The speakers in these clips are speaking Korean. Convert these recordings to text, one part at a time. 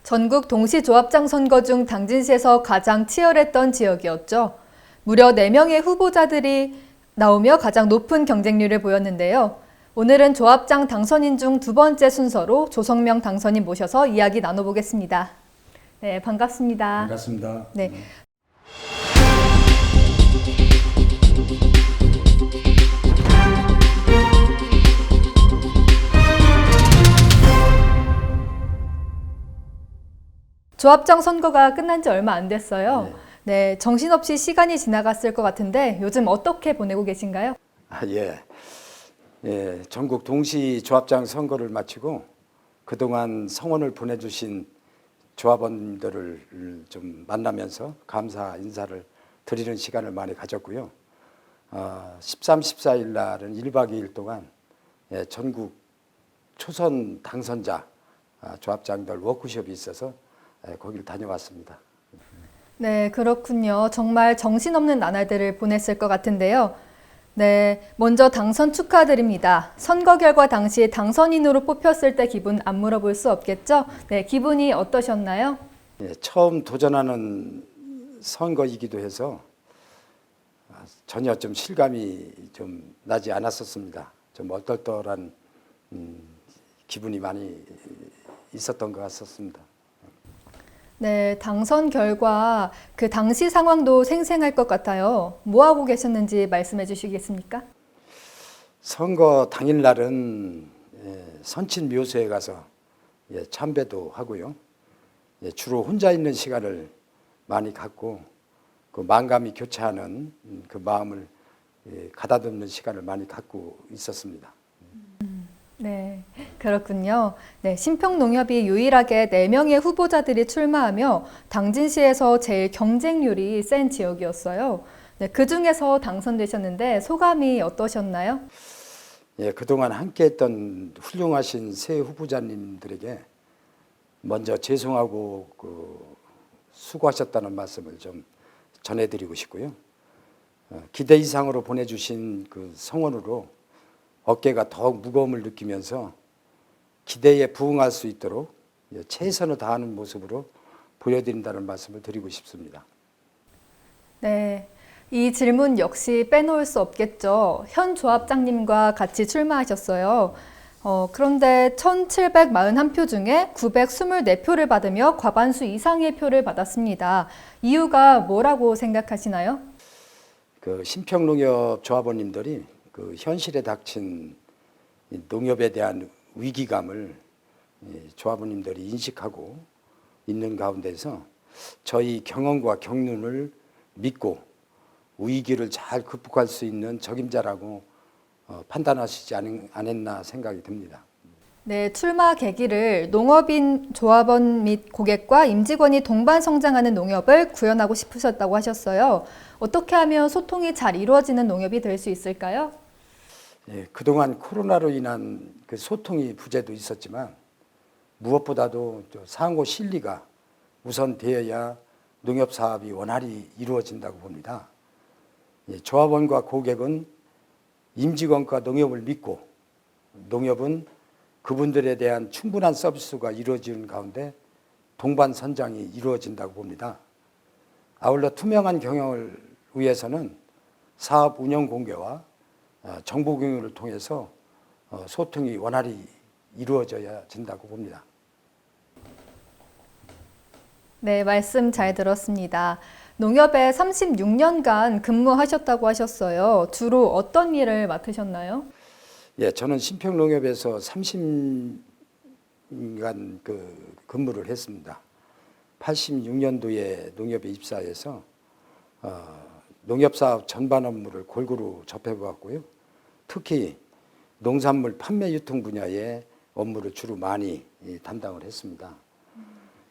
전국 동시조합장 선거 중 당진시에서 가장 치열했던 지역이었죠. 무려 4명의 후보자들이 나오며 가장 높은 경쟁률을 보였는데요. 오늘은 조합장 당선인 중 두 번째 순서로 조성명 당선인 모셔서 이야기 나눠보겠습니다. 네, 반갑습니다. 반갑습니다. 네. 조합장 선거가 끝난 지 얼마 안 됐어요. 네, 정신없이 시간이 지나갔을 것 같은데 요즘 어떻게 보내고 계신가요? 전국 동시 조합장 선거를 마치고 그동안 성원을 보내주신 조합원들을 좀 만나면서 감사 인사를 드리는 시간을 많이 가졌고요. 13, 14일 날은 1박 2일 동안 전국 초선 당선자 조합장들 워크숍이 있어서 거기를 다녀왔습니다. 네, 그렇군요. 정말 정신없는 나날들을 보냈을 것 같은데요. 네, 먼저 당선 축하드립니다. 선거 결과 당시 당선인으로 뽑혔을 때 기분 안 물어볼 수 없겠죠? 네, 기분이 어떠셨나요? 처음 도전하는 선거이기도 해서 전혀 좀 실감이 좀 나지 않았었습니다. 좀 얼떨떨한 기분이 많이 있었던 것 같았습니다. 네, 당선 결과 그 당시 상황도 생생할 것 같아요. 뭐 하고 계셨는지 말씀해 주시겠습니까? 선거 당일날은 선친 묘소에 가서 참배도 하고요. 주로 혼자 있는 시간을 많이 갖고 그 만감이 교차하는 그 마음을 가다듬는 시간을 많이 갖고 있었습니다. 네, 그렇군요. 네, 신평농협이 유일하게 4명의 후보자들이 출마하며 당진시에서 제일 경쟁률이 센 지역이었어요. 네, 그 중에서 당선되셨는데 소감이 어떠셨나요? 그동안 함께했던 훌륭하신 새 후보자님들에게 먼저 죄송하고 수고하셨다는 말씀을 좀 전해드리고 싶고요. 기대 이상으로 보내주신 그 성원으로 어깨가 더욱 무거움을 느끼면서 기대에 부응할 수 있도록 최선을 다하는 모습으로 보여드린다는 말씀을 드리고 싶습니다. 네, 이 질문 역시 빼놓을 수 없겠죠. 현 조합장님과 같이 출마하셨어요. 그런데 1,741표 중에 924표를 받으며 과반수 이상의 표를 받았습니다. 이유가 뭐라고 생각하시나요? 그 신평농협 조합원님들이 그 현실에 닥친 농협에 대한 위기감을 조합원님들이 인식하고 있는 가운데서 저희 경험과 경륜을 믿고 위기를 잘 극복할 수 있는 적임자라고 판단하시지 않았나 생각이 듭니다. 네, 출마 계기를 농업인 조합원 및 고객과 임직원이 동반 성장하는 농협을 구현하고 싶으셨다고 하셨어요. 어떻게 하면 소통이 잘 이루어지는 농협이 될 수 있을까요? 그동안 코로나로 인한 그 소통이 부재도 있었지만 무엇보다도 상호 실리가 우선되어야 농협 사업이 원활히 이루어진다고 봅니다. 조합원과 고객은 임직원과 농협을 믿고 농협은 그분들에 대한 충분한 서비스가 이루어지는 가운데 동반 선장이 이루어진다고 봅니다. 아울러 투명한 경영을 위해서는 사업 운영 공개와 정보 공유를 통해서 소통이 원활히 이루어져야 된다고 봅니다. 네, 말씀 잘 들었습니다. 농협에 36년간 근무하셨다고 하셨어요. 주로 어떤 일을 맡으셨나요? 저는 신평농협에서 30년간 근무를 했습니다. 86년도에 농협에 입사해서 농협사업 전반 업무를 골고루 접해보았고요. 특히 농산물 판매 유통 분야의 업무를 주로 많이 담당을 했습니다.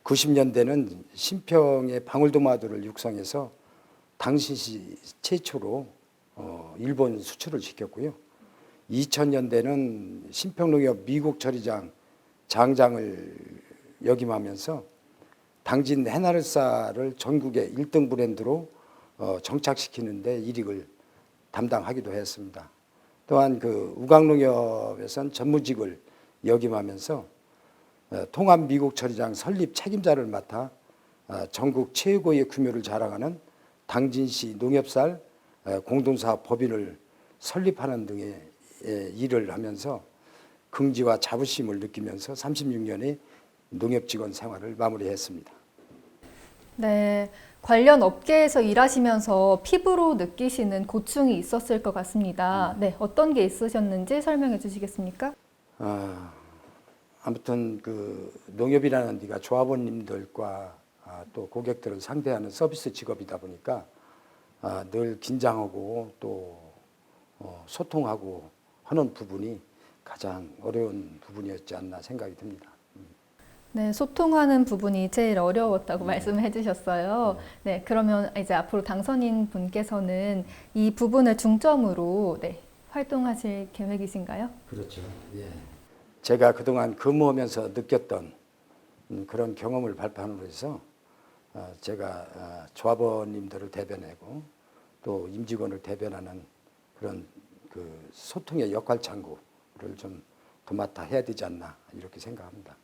90년대는 신평의 방울토마토를 육성해서 당시 최초로 일본 수출을 시켰고요. 2000년대는 신평농협 미국 처리장 장장을 역임하면서 당진 해나르사를 전국의 1등 브랜드로 정착시키는 데 일익을 담당하기도 했습니다. 또한 그 우강농협에선 전무직을 역임하면서 통합 미국 처리장 설립 책임자를 맡아 전국 최고의 규모를 자랑하는 당진시 농협살 공동사업 법인을 설립하는 등의 일을 하면서 긍지와 자부심을 느끼면서 36년의 농협직원 생활을 마무리했습니다. 네, 관련 업계에서 일하시면서 피부로 느끼시는 고충이 있었을 것 같습니다. 네, 어떤 게 있으셨는지 설명해 주시겠습니까? 아무튼 그 농협이라는 데가 조합원님들과 또 고객들을 상대하는 서비스 직업이다 보니까 늘 긴장하고 또 소통하고 하는 부분이 가장 어려운 부분이었지 않나 생각이 듭니다. 네, 소통하는 부분이 제일 어려웠다고 말씀해 주셨어요. 네, 그러면 이제 앞으로 당선인 분께서는 이 부분을 중점으로 활동하실 계획이신가요? 그렇죠. 예. 제가 그동안 근무하면서 느꼈던 그런 경험을 발판으로 해서 제가 조합원님들을 대변하고 또 임직원을 대변하는 그런 그 소통의 역할 창구를 좀 도맡아 해야 되지 않나 이렇게 생각합니다.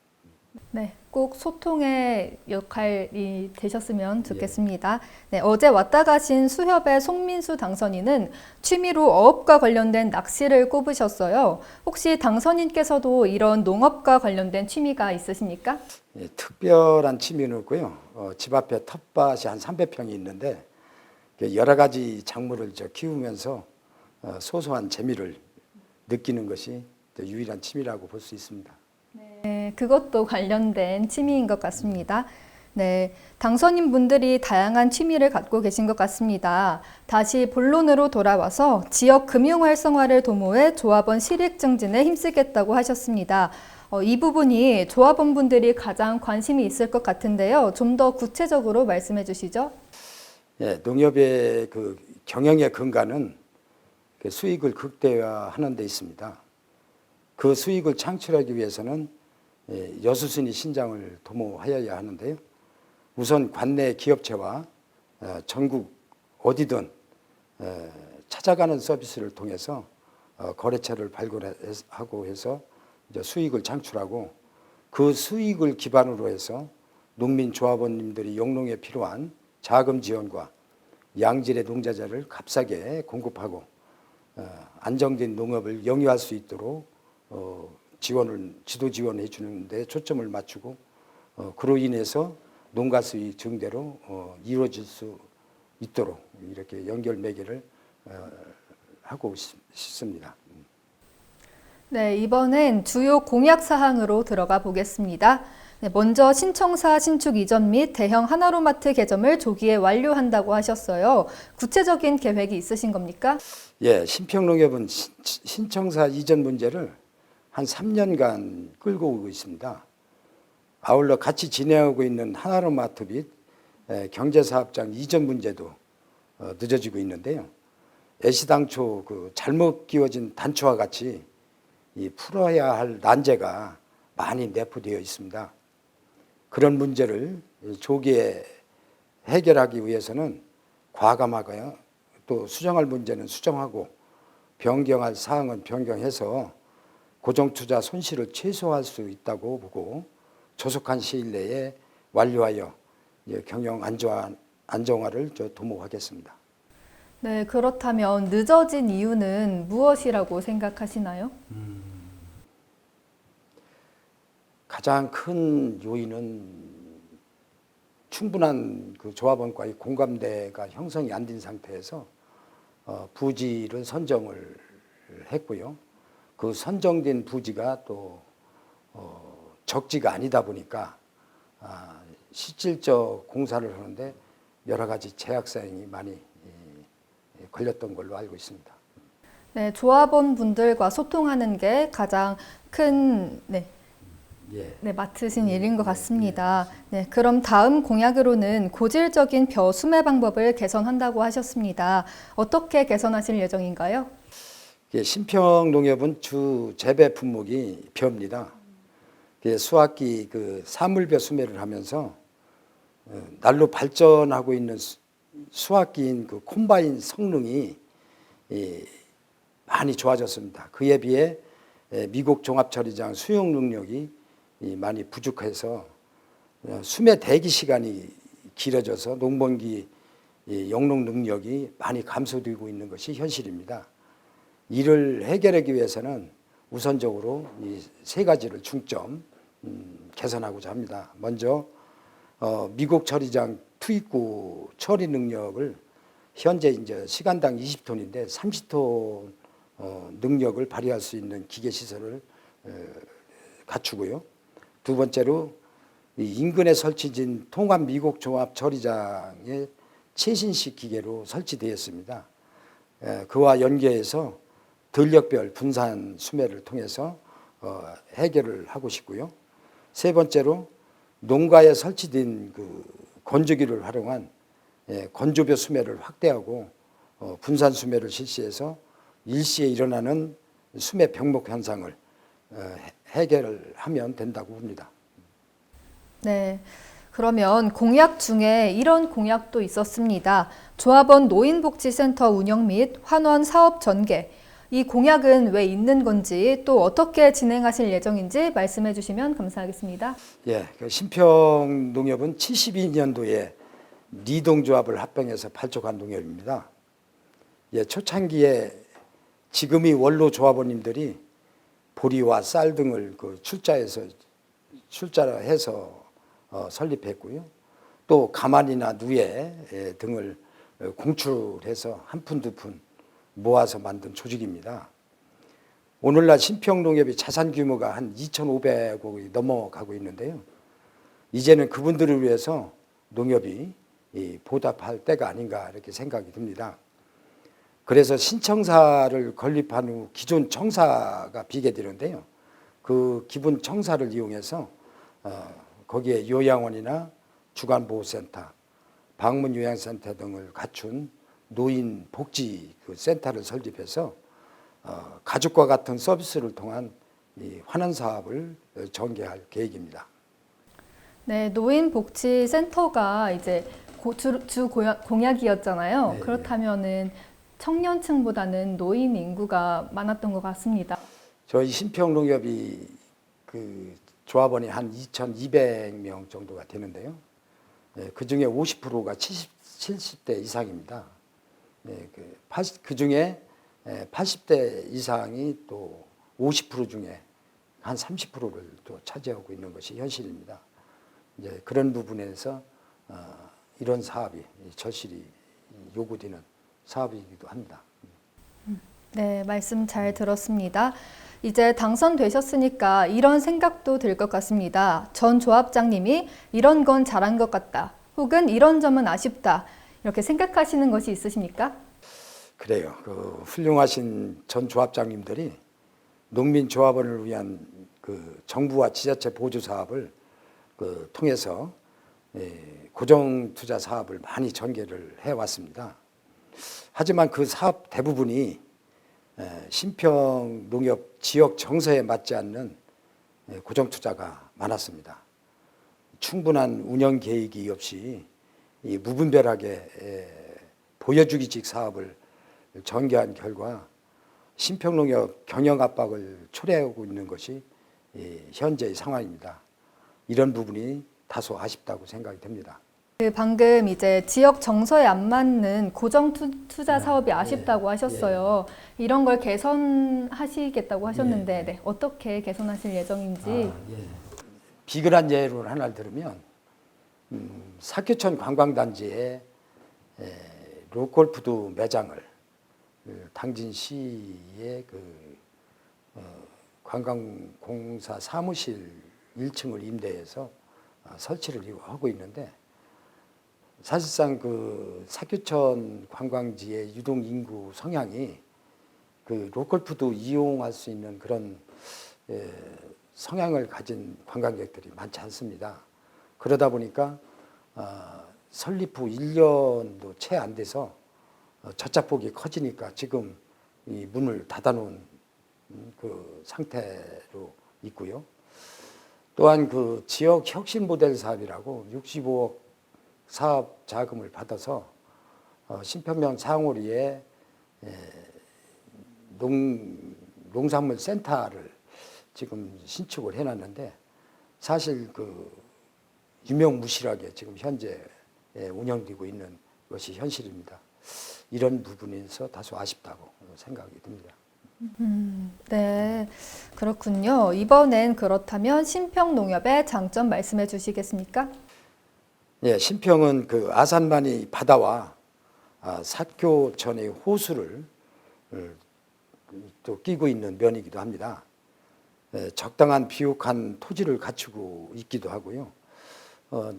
네, 꼭 소통의 역할이 되셨으면 좋겠습니다. 네, 어제 왔다 가신 수협의 송민수 당선인은 취미로 어업과 관련된 낚시를 꼽으셨어요. 혹시 당선인께서도 이런 농업과 관련된 취미가 있으십니까? 예, 특별한 취미는 없고요. 집 앞에 텃밭이 한 300평이 있는데 여러 가지 작물을 키우면서 소소한 재미를 느끼는 것이 유일한 취미라고 볼 수 있습니다. 네, 그것도 관련된 취미인 것 같습니다. 네, 당선인 분들이 다양한 취미를 갖고 계신 것 같습니다. 다시 본론으로 돌아와서 지역 금융 활성화를 도모해 조합원 실익 증진에 힘쓰겠다고 하셨습니다. 이 부분이 조합원 분들이 가장 관심이 있을 것 같은데요. 좀 더 구체적으로 말씀해 주시죠. 예, 농협의 그 경영의 근간은 그 수익을 극대화하는 데 있습니다. 그 수익을 창출하기 위해서는 여수순이 신장을 도모하여야 하는데요. 우선 관내 기업체와 전국 어디든 찾아가는 서비스를 통해서 거래처를 발굴하고 해서 이제 수익을 창출하고 그 수익을 기반으로 해서 농민 조합원님들이 영농에 필요한 자금 지원과 양질의 농자재를 값싸게 공급하고 안정된 농업을 영위할 수 있도록 지도 지원해 주는데 초점을 맞추고 그로 인해서 농가 수익 증대로 이루어질 수 있도록 이렇게 연결 매개를 하고 싶습니다. 네, 이번엔 주요 공약 사항으로 들어가 보겠습니다. 네, 먼저 신청사 신축 이전 및 대형 하나로마트 개점을 조기에 완료한다고 하셨어요. 구체적인 계획이 있으신 겁니까? 예, 신평농협은 신청사 이전 문제를 한 3년간 끌고 오고 있습니다. 아울러 같이 진행하고 있는 하나로마트 및 경제사업장 이전 문제도 늦어지고 있는데요. 애시당초 그 잘못 끼워진 단초와 같이 이 풀어야 할 난제가 많이 내포되어 있습니다. 그런 문제를 조기에 해결하기 위해서는 과감하고요. 또 수정할 문제는 수정하고 변경할 사항은 변경해서 고정투자 손실을 최소화할 수 있다고 보고 조속한 시일 내에 완료하여 경영 안정화를 도모하겠습니다. 네, 그렇다면 늦어진 이유는 무엇이라고 생각하시나요? 가장 큰 요인은 충분한 그 조합원과의 공감대가 형성이 안 된 상태에서 부지를 선정을 했고요. 그 선정된 부지가 또 적지가 아니다 보니까 실질적 공사를 하는데 여러 가지 제약 사항이 많이 걸렸던 걸로 알고 있습니다. 네, 조합원 분들과 소통하는 게 가장 큰 맡으신 일인 것 같습니다. 네, 그럼 다음 공약으로는 고질적인 벼 수매 방법을 개선한다고 하셨습니다. 어떻게 개선하실 예정인가요? 신평농협은 주 재배 품목이 벼입니다. 수확기 그 사물벼 수매를 하면서 날로 발전하고 있는 수확기인 그 콤바인 성능이 많이 좋아졌습니다. 그에 비해 미국 종합처리장 수용 능력이 많이 부족해서 수매 대기 시간이 길어져서 농번기 영농 능력이 많이 감소되고 있는 것이 현실입니다. 이를 해결하기 위해서는 우선적으로 이 세 가지를 중점 개선하고자 합니다. 먼저 미국 처리장 투입구 처리 능력을 현재 이제 시간당 20톤인데 30톤 능력을 발휘할 수 있는 기계 시설을 갖추고요. 두 번째로 이 인근에 설치진 통합 미국 종합 처리장에 최신식 기계로 설치되었습니다. 그와 연계해서 전력별 분산 수매를 통해서 해결을 하고 싶고요. 세 번째로 농가에 설치된 그 건조기를 활용한 건조벼 수매를 확대하고 분산 수매를 실시해서 일시에 일어나는 수매 병목 현상을 해결을 하면 된다고 봅니다. 네. 그러면 공약 중에 이런 공약도 있었습니다. 조합원 노인복지센터 운영 및 환원 사업 전개. 이 공약은 왜 있는 건지 또 어떻게 진행하실 예정인지 말씀해 주시면 감사하겠습니다. 예, 그 신평농협은 72년도에 리동조합을 합병해서 발족한 농협입니다. 예, 초창기에 지금의 원로 조합원님들이 보리와 쌀 등을 그 출자해서 설립했고요. 또 가만이나 누에 등을 공출해서 한 푼 두 푼 모아서 만든 조직입니다. 오늘날 신평농협의 자산 규모가 한 2,500억이 넘어가고 있는데요. 이제는 그분들을 위해서 농협이 보답할 때가 아닌가 이렇게 생각이 듭니다. 그래서 신청사를 건립한 후 기존 청사가 비게 되는데요. 그 기본 청사를 이용해서 거기에 요양원이나 주간보호센터, 방문요양센터 등을 갖춘 노인 복지 그 센터를 설립해서 가족과 같은 서비스를 통한 이 환원 사업을 전개할 계획입니다. 네, 노인복지센터가 이제 공약이었잖아요. 네. 그렇다면은 청년층보다는 노인 인구가 많았던 것 같습니다. 저희 신평농협이 그 조합원이 한 2,200명 정도가 되는데요. 그 중에 50%가 70대 이상입니다. 그 중에 80대 이상이 또 50% 중에 한 30%를 또 차지하고 있는 것이 현실입니다. 이제 그런 부분에서 이런 사업이 절실히 요구되는 사업이기도 합니다. 네, 말씀 잘 들었습니다. 이제 당선되셨으니까 이런 생각도 들 것 같습니다. 전 조합장님이 이런 건 잘한 것 같다. 혹은 이런 점은 아쉽다. 이렇게 생각하시는 것이 있으십니까? 그래요. 그 훌륭하신 전 조합장님들이 농민 조합원을 위한 그 정부와 지자체 보조 사업을 그 통해서 고정 투자 사업을 많이 전개를 해왔습니다. 하지만 그 사업 대부분이 신평 농협 지역 정서에 맞지 않는 고정 투자가 많았습니다. 충분한 운영 계획이 없이 이 무분별하게 보여주기식 사업을 전개한 결과 신평농협 경영 압박을 초래하고 있는 것이 현재의 상황입니다. 이런 부분이 다소 아쉽다고 생각이 됩니다. 방금 이제 지역 정서에 안 맞는 고정 투자 사업이 아쉽다고 하셨어요. 이런 걸 개선하시겠다고 하셨는데 네, 어떻게 개선하실 예정인지. 비근한 예를 하나 들으면 사교천 관광단지에 로컬푸드 매장을 당진시의 그 관광공사 사무실 1층을 임대해서 설치를 하고 있는데 사실상 그 사교천 관광지의 유동 인구 성향이 그 로컬푸드 이용할 수 있는 그런 성향을 가진 관광객들이 많지 않습니다. 그러다 보니까 설립 후 1년도 채 안 돼서 젖자폭이 커지니까 지금 이 문을 닫아놓은 그 상태로 있고요. 또한 그 지역 혁신 모델 사업이라고 65억 사업 자금을 받아서 신평면 상호리에 농산물 센터를 지금 신축을 해놨는데 사실 유명무실하게 지금 현재 운영되고 있는 것이 현실입니다. 이런 부분에서 다소 아쉽다고 생각이 듭니다. 네, 그렇군요. 이번엔 그렇다면 신평농협의 장점 말씀해 주시겠습니까? 예, 신평은 아산만이 바다와 사교천의 호수를 또 끼고 있는 면이기도 합니다. 적당한 비옥한 토지를 갖추고 있기도 하고요.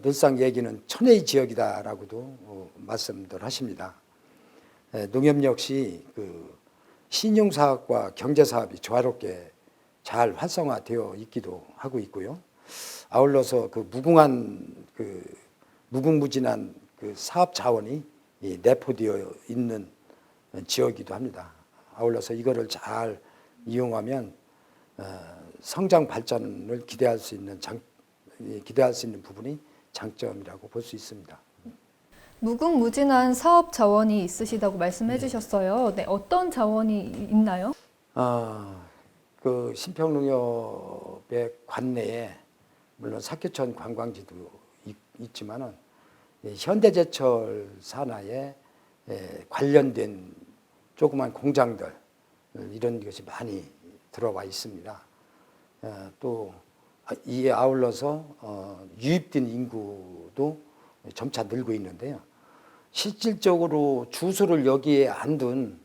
늘상 얘기는 천혜의 지역이다라고도 말씀들 하십니다. 농협 역시 신용사업과 경제사업이 조화롭게 잘 활성화되어 있기도 하고 있고요. 아울러서 무궁무진한 사업 자원이 내포되어 있는 지역이기도 합니다. 아울러서 이거를 잘 이용하면 성장 발전을 기대할 수 있는 부분이 장점이라고 볼 수 있습니다. 무궁무진한 사업 자원이 있으시다고 말씀해 주셨어요. 네, 어떤 자원이 있나요? 신평농협의 관내에 물론 사교천 관광지도 있지만은 현대제철 산하에 관련된 조그만 공장들 이런 것이 많이 들어와 있습니다. 또 이에 아울러서 유입된 인구도 점차 늘고 있는데요. 실질적으로 주소를 여기에 안 둔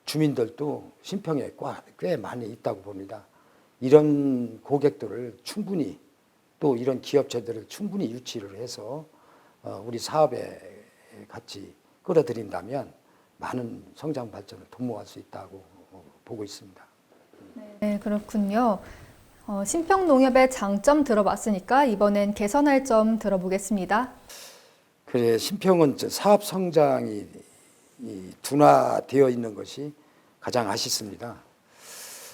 주민들도 신평에 꽤 많이 있다고 봅니다. 이런 고객들을 충분히 또 이런 기업체들을 충분히 유치를 해서 우리 사업에 같이 끌어들인다면 많은 성장 발전을 도모할 수 있다고 보고 있습니다. 네, 그렇군요. 신평농협의 장점 들어봤으니까 이번엔 개선할 점 들어보겠습니다. 그래, 신평은 사업 성장이 둔화되어 있는 것이 가장 아쉽습니다.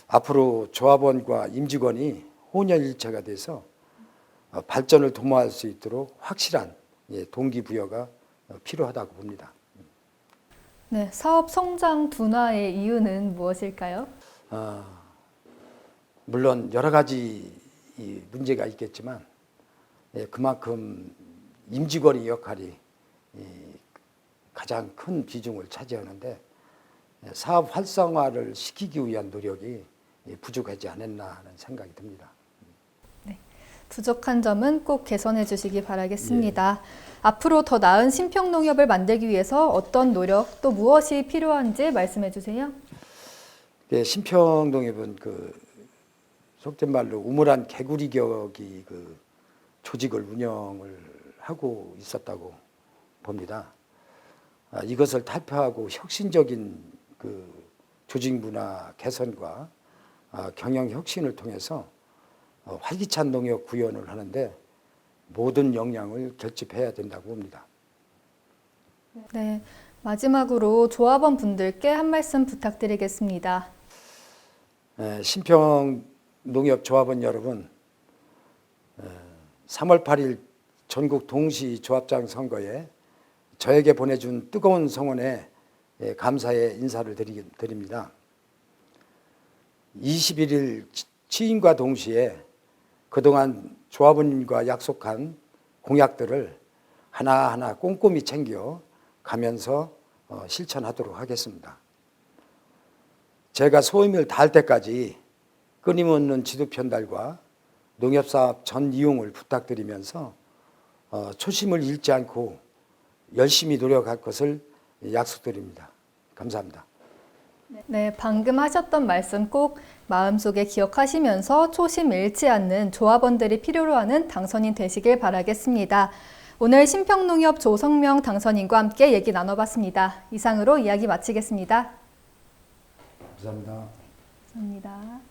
앞으로 조합원과 임직원이 혼연일체가 돼서 발전을 도모할 수 있도록 확실한 동기부여가 필요하다고 봅니다. 네, 사업 성장 둔화의 이유는 무엇일까요? 물론 여러 가지 문제가 있겠지만 그만큼 임직원의 역할이 가장 큰 비중을 차지하는데 사업 활성화를 시키기 위한 노력이 부족하지 않았나 하는 생각이 듭니다. 부족한 점은 꼭 개선해 주시기 바라겠습니다. 앞으로 더 나은 신평농협을 만들기 위해서 어떤 노력 또 무엇이 필요한지 말씀해 주세요. 네, 신평농협은 속된 말로 우물한 개구리 격이 조직을 운영을 하고 있었다고 봅니다. 이것을 탈피하고 혁신적인 조직 문화 개선과 경영 혁신을 통해서 활기찬 농협 구현을 하는데 모든 역량을 결집해야 된다고 봅니다. 네, 마지막으로 조합원 분들께 한 말씀 부탁드리겠습니다. 신평 농협 조합원 여러분, 3월 8일 전국 동시 조합장 선거에 저에게 보내준 뜨거운 성원에 감사의 인사를 드립니다. 21일 취임과 동시에 그동안 조합원님과 약속한 공약들을 하나하나 꼼꼼히 챙겨 가면서 실천하도록 하겠습니다. 제가 소임을 다할 때까지 끊임없는 지도 편달과 농협사업 전 이용을 부탁드리면서 초심을 잃지 않고 열심히 노력할 것을 약속드립니다. 감사합니다. 네, 방금 하셨던 말씀 꼭 마음속에 기억하시면서 초심 잃지 않는 조합원들이 필요로 하는 당선인 되시길 바라겠습니다. 오늘 신평농협 조성명 당선인과 함께 얘기 나눠봤습니다. 이상으로 이야기 마치겠습니다. 감사합니다. 감사합니다.